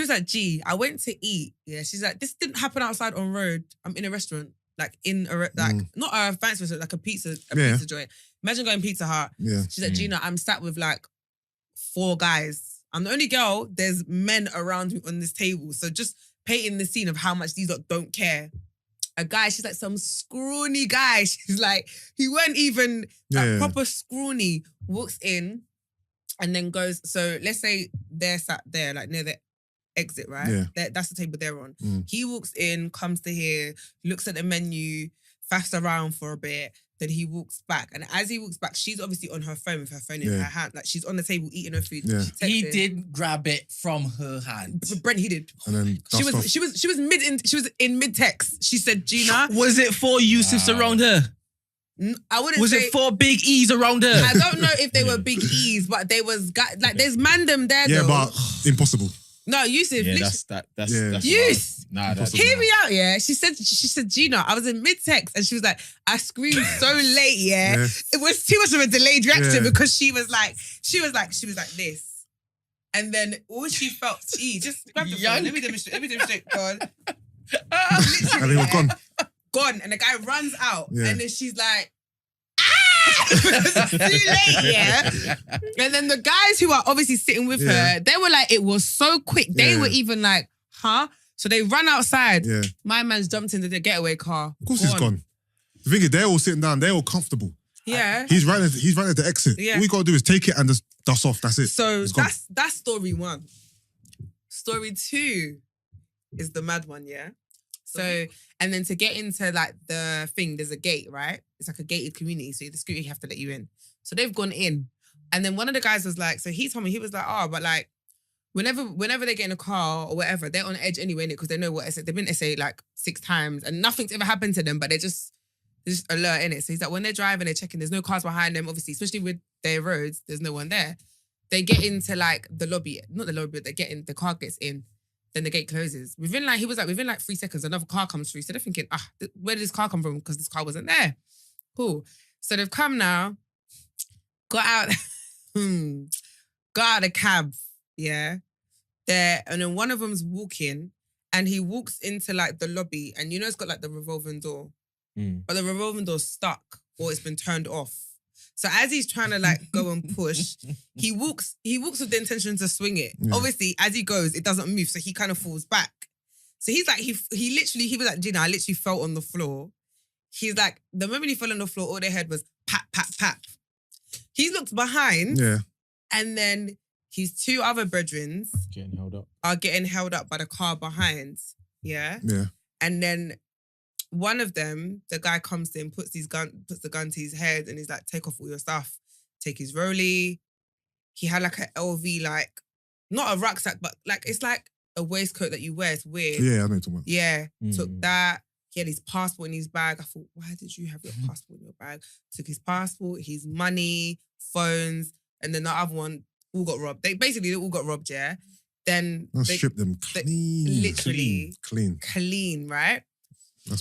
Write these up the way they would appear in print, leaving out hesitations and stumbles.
she was like, G, I went to eat. Yeah, she's like, this didn't happen outside on road. I'm in a restaurant, like not a fancy restaurant, like a pizza joint. Imagine going Pizza Hut. Yeah. She's like, Gina, I'm sat with like 4 guys. I'm the only girl. There's men around me on this table. So just painting the scene of how much these lot don't care. A guy, she's like some scrawny guy. She's like, he weren't even proper scrawny. Walks in and then goes, so let's say they're sat there, like near the exit, right? Yeah. That's the table they're on. He walks in, comes to here, looks at the menu, faffs around for a bit, then he walks back. And as he walks back, she's obviously on her phone with her phone in her hand. Like she's on the table eating her food. Yeah. He did grab it from her hand. Brent, he did. And then she was in mid text. She said, Gina. Was it 4 Yusuffs around her? I wouldn't Was say. Was it 4 big E's around her? I don't know if they were big E's, but there was like there's mandem there though. Yeah, but impossible. No, Yusuff. Yeah, that's Yus. Nah, that's hear me out, yeah. She said, Gina, I was in mid-text and she was like, I screamed so late, yeah. It was too much of a delayed reaction because she was like this. And then all she felt, just grab the phone. Let me demonstrate, God. And they were gone. Gone. And the guy runs out. And then she's like, it's too late, yeah. And then the guys who are obviously sitting with her, they were like, it was so quick. They were even like, huh? So they run outside. Yeah. My man's jumped into the getaway car. Of course he's gone. The thing is, they're all sitting down. They're all comfortable. Yeah. He's right at the exit. Yeah. All we got to do is take it and just dust off. That's it. So that's story 1. Story 2 is the mad one, yeah? So, and then to get into like the thing, there's a gate, right? It's like a gated community. So the security have to let you in. So they've gone in. And then one of the guys was like, so he told me, he was like, oh, but like, whenever they get in a car or whatever, they're on edge anyway, because they know what they've been SA like 6 times and nothing's ever happened to them, but they're just alert in it. So he's like, when they're driving, they're checking, there's no cars behind them, obviously, especially with their roads, there's no one there. They get into like the lobby, not the lobby, but the car gets in. Then the gate closes. Within like 3 seconds, another car comes through. So they're thinking, where did this car come from? Because this car wasn't there. Cool. So they've come now, got out the cab, yeah. There, and then one of them's walking, and he walks into like the lobby, and it's got like the revolving door. But the revolving door's stuck, or it's been turned off. So as he's trying to like go and push, he walks with the intention to swing it. Yeah. Obviously, as he goes, it doesn't move, so he kind of falls back. So he's like, he was like, Gina, I literally fell on the floor. He's like, the moment he fell on the floor, all they heard was pat, pat, pat. He looked behind, and then his 2 other brethren are getting held up by the car behind. Yeah. Yeah. And then one of them, the guy comes to him, puts the gun to his head, and he's like, take off all your stuff. Take his rollie. He had like a LV, like, not a rucksack, but like, it's like a waistcoat that you wear. It's weird. Yeah, I know what you're talking about. Yeah. Took that. He had his passport in his bag. I thought, why did you have your passport in your bag? Took his passport, his money, phones, and then the other one all got robbed. They all got robbed, yeah? Then they stripped them clean. Literally. Clean, right?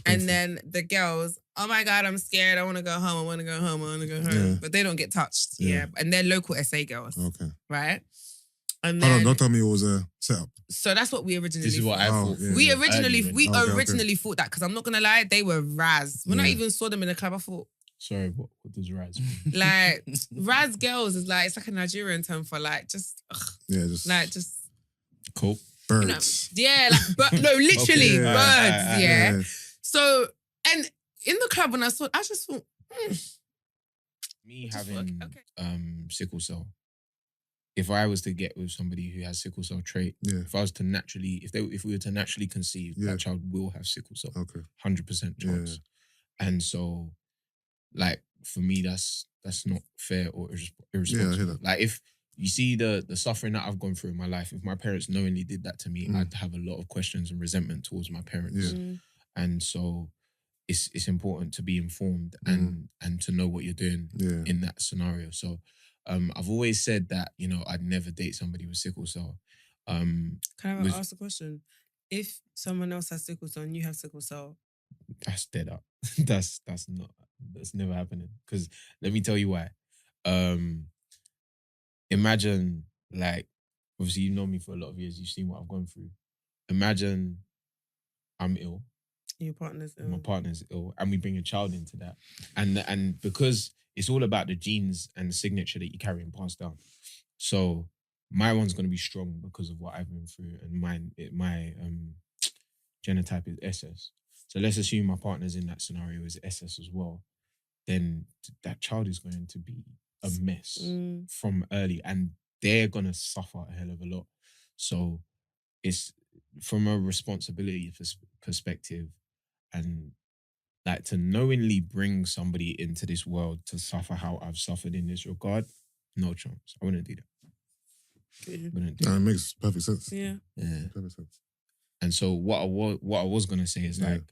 And then the girls, oh my God, I'm scared. I want to go home. Yeah. But they don't get touched. Yeah. And they're local SA girls. Okay. Right? And then, don't tell me it was a setup. So that's what we originally This is what I thought. Yeah, we originally thought that, because I'm not going to lie, they were Raz. When I even saw them in the club, I thought... Sorry, what does Raz mean? Like, Raz girls is like, it's like a Nigerian term for like, just... just... Cool. Birds. Literally, birds, yeah. So, and in the club when I just thought, Me having sickle cell, if I was to get with somebody who has sickle cell trait, if I was to naturally, if we were to naturally conceive, that child will have sickle cell. Okay. 100% chance. Yeah. And so, like, for me, that's not fair or irresponsible. Yeah, I hear that. Like, if you see the suffering that I've gone through in my life, if my parents knowingly did that to me, I'd have a lot of questions and resentment towards my parents. Yeah. And so it's important to be informed and to know what you're doing in that scenario. So I've always said that, I'd never date somebody with sickle cell. Can I ask a question? If someone else has sickle cell and you have sickle cell, that's dead up. That's never happening. Because let me tell you why. Imagine, like, obviously you've known me for a lot of years. You've seen what I've gone through. Imagine I'm ill. Your partner's ill. My partner's ill, and we bring a child into that, and because it's all about the genes and the signature that you carry and pass down. So my one's going to be strong because of what I've been through, and my genotype is SS. So let's assume my partner's in that scenario is SS as well. Then that child is going to be a mess from early, and they're going to suffer a hell of a lot. So it's from a responsibility perspective, and like to knowingly bring somebody into this world to suffer how I've suffered in this regard, no chance. I wouldn't do that. It makes perfect sense. Yeah. Perfect sense. And so what I was gonna say is like,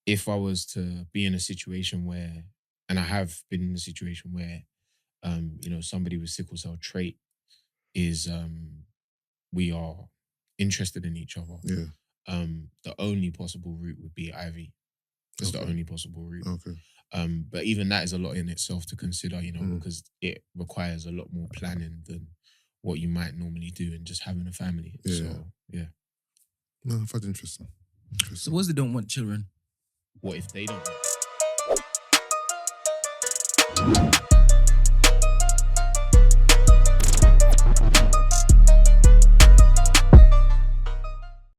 if I was to be in a situation where, and I have been in a situation where, somebody with sickle cell trait is, we are interested in each other. Yeah. The only possible route would be IV. It's the only possible route. Okay. But even that is a lot in itself to consider, because it requires a lot more planning than what you might normally do in just having a family. Yeah. So, yeah. No, I find it interesting. So what if they don't want children? What if they don't?